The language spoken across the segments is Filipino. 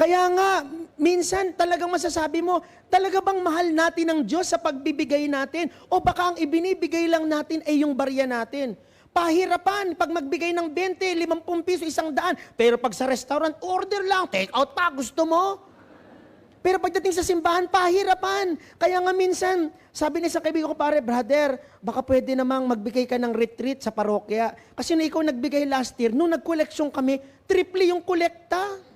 Kaya nga, minsan talagang masasabi mo, talaga bang mahal natin ang Diyos sa pagbibigay natin? O baka ang ibinibigay lang natin ay yung barya natin? Pahirapan, pag magbigay ng 20, 50 piso, 100. Pero pag sa restaurant, order lang, take out pa, gusto mo? Pero pagdating sa simbahan, pahirapan. Kaya nga minsan, sabi ni sa kaibigan ko, pare, brother, baka pwede namang magbigay ka ng retreat sa parokya. Kasi na ikaw nagbigay last year, nung nag-collection kami, triple yung kolekta.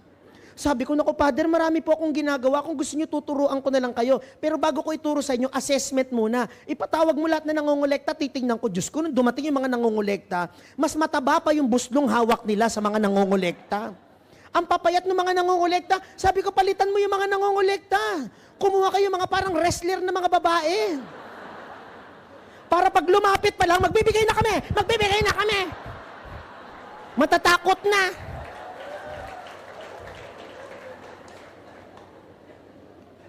Sabi ko, naku, Father, marami po akong ginagawa. Kung gusto niyo, tuturuan ko na lang kayo. Pero bago ko ituro sa inyo, assessment muna. Ipatawag mo lahat na nangongolekta, titingnan ko, Diyos ko, nung dumating yung mga nangongolekta, mas mataba pa yung buslong hawak nila sa mga nangongolekta. Ang papayat ng mga nangongolekta, sabi ko, palitan mo yung mga nangongolekta. Kumuha kayo mga parang wrestler na mga babae. Para pag lumapit pa lang, magbibigay na kami, magbibigay na kami. Matatakot na.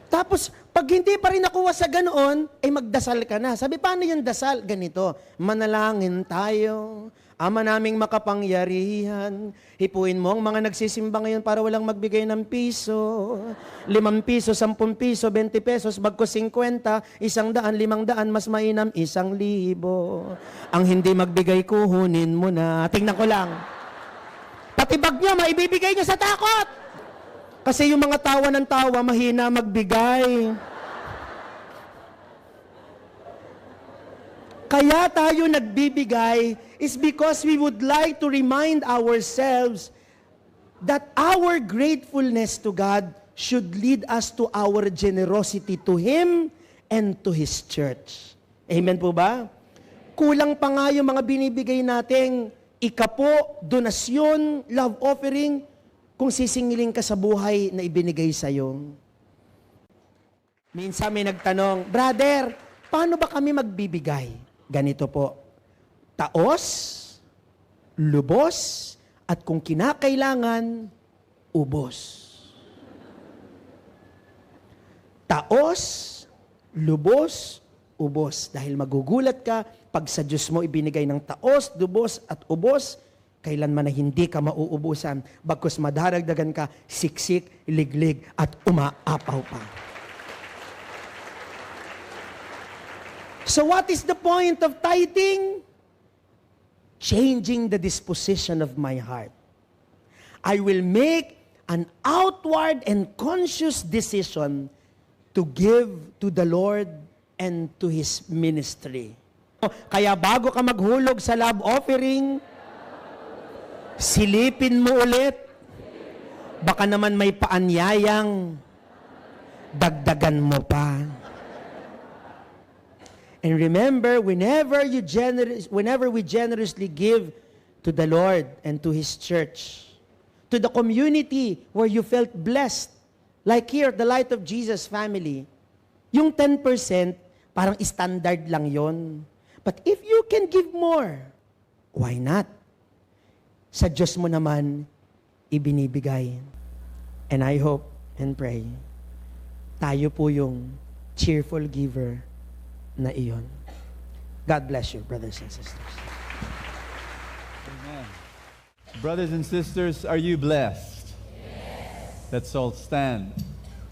Tapos, pag hindi pa rin nakuha sa ganoon, ay magdasal ka na. Sabi, paano yung dasal? Ganito, manalangin tayo, Ama naming makapangyarihan, hipuin mo ang mga nagsisimba ngayon para walang magbigay ng piso. 5 piso, 10 piso, 20 pesos, bagko 50, 100, 500, mas mainam 1,000. Ang hindi magbigay kuhunin mo na. Tingnan ko lang. Pati bag niya, maibibigay niya sa takot. Kasi yung mga tawa ng tawa, mahina magbigay. Kaya tayo nagbibigay is because we would like to remind ourselves that our gratefulness to God should lead us to our generosity to Him and to His church. Amen po ba? Kulang pa nga yung mga binibigay nating ikapo, donasyon, love offering, kung sisingilin ka sa buhay na ibinigay sa'yo. Minsan may nagtanong, brother, paano ba kami magbibigay? Ganito po, taos, lubos, at kung kinakailangan, ubos. Taos, lubos, ubos. Dahil magugulat ka, pag sa Diyos mo ibinigay ng taos, lubos, at ubos, kailanman na hindi ka mauubusan, bagkus madaragdagan ka, siksik, liglig, at umaapaw pa. So what is the point of tithing? Changing the disposition of my heart. I will make an outward and conscious decision to give to the Lord and to His ministry. Kaya bago ka maghulog sa love offering, silipin mo ulit. Baka naman may paanyayang dagdagan mo pa. And remember, whenever we generously give to the Lord and to His church, to the community where you felt blessed, like here, the Light of Jesus family, yung 10% parang standard lang yon. But if you can give more, why not? Sa Diyos mo naman ibinibigay. And I hope and pray, tayo po yung cheerful giver na iyon. God bless you, brothers and sisters. Amen. Brothers and sisters, are you blessed? Yes. Let's all stand.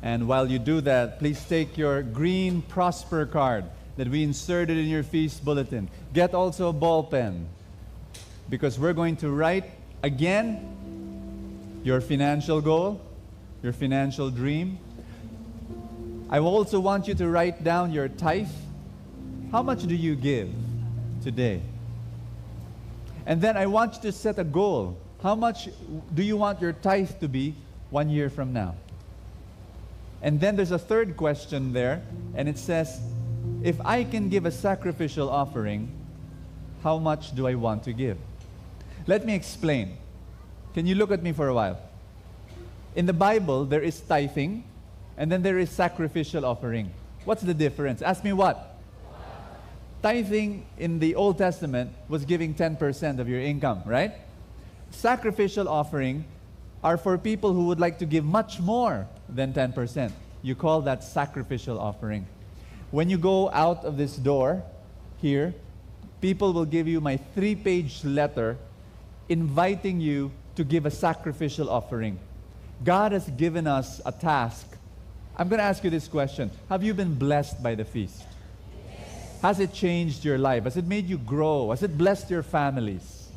And while you do that, please take your green Prosper card that we inserted in your feast bulletin. Get also a ball pen, because we're going to write again your financial goal, your financial dream. I also want you to write down your tithe. How much do you give today? And then I want you to set a goal. How much do you want your tithe to be 1 year from now? And then there's a third question there, and it says, if I can give a sacrificial offering, how much do I want to give? Let me explain. Can you look at me for a while? In the Bible, there is tithing, and then there is sacrificial offering. What's the difference? Ask me what? Tithing in the Old Testament was giving 10% of your income, right? Sacrificial offering are for people who would like to give much more than 10%. You call that sacrificial offering. When you go out of this door here, people will give you my 3-page letter inviting you to give a sacrificial offering. God has given us a task. I'm going to ask you this question. Have you been blessed by the feast? Has it changed your life? Has it made you grow? Has it blessed your families?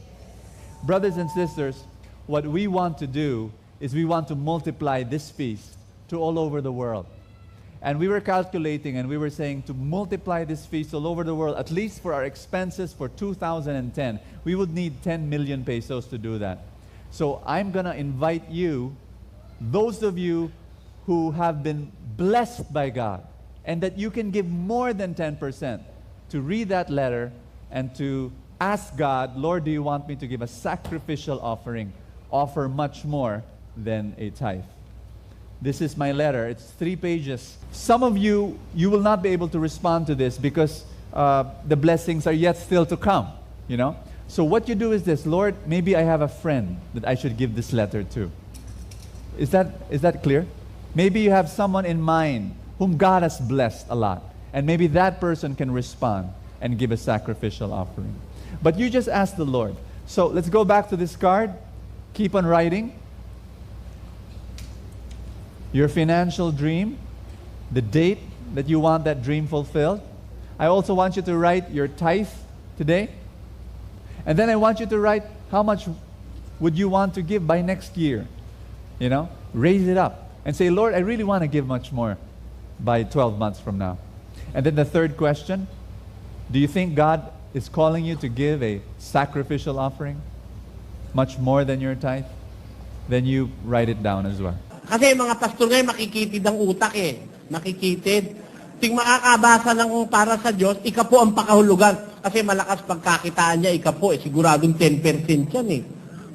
Brothers and sisters, what we want to do is we want to multiply this feast to all over the world. And we were calculating and we were saying to multiply this feast all over the world, at least for our expenses for 2010, we would need 10 million pesos to do that. So I'm going to invite you, those of you who have been blessed by God, and that you can give more than 10%, to read that letter and to ask God, Lord, do you want me to give a sacrificial offering? Offer much more than a tithe. This is my letter. It's 3 pages. Some of you, you will not be able to respond to this because the blessings are yet still to come, you know. So what you do is this, Lord, maybe I have a friend that I should give this letter to. Is that clear? Maybe you have someone in mind whom God has blessed a lot, and maybe that person can respond and give a sacrificial offering. But you just ask the Lord. So let's go back to this card. Keep on writing. Your financial dream, the date that you want that dream fulfilled. I also want you to write your tithe today. And then I want you to write how much would you want to give by next year. You know, raise it up and say, Lord, I really want to give much more by 12 months from now. And then the third question, do you think God is calling you to give a sacrificial offering? Much more than your tithe? Then you write it down as well. Kasi mga pastor ngayon, makikitid ang utak eh. Makikitid. Ting makakabasa ng para sa Diyos, ikapo ang pakahulugan. Kasi malakas pagkakitaan niya, ikapo eh. Siguradong 10% yan eh.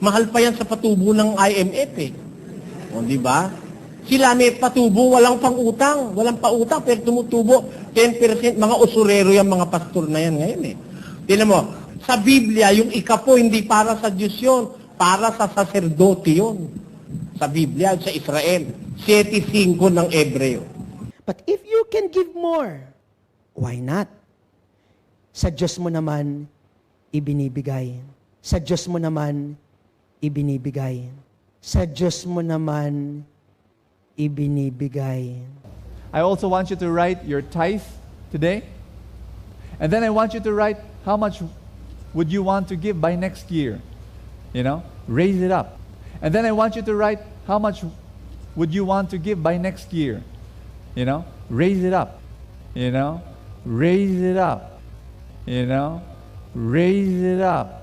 Mahal pa yan sa patubo ng IMF eh. O, di ba? Sila may patubo, walang pang-utang. Walang pa-utang, pero tumutubo 10%. Mga usurero yung mga pastor na yan ngayon eh. Tignan mo, sa Biblia, yung ikapo hindi para sa Diyos yun. Para sa saserdote yun. Sa Biblia, sa Israel. 7:5 ng Ebreo. But if you can give more, why not? Sa Diyos mo naman, ibinibigay. Sa Diyos mo naman, ibinibigay. Sa Diyos mo naman, ibinibigay. I also want you to write your tithe today. And then I want you to write how much would you want to give by next year. You know, raise it up. And then I want you to write how much would you want to give by next year. You know, raise it up. You know, raise it up. You know, raise it up.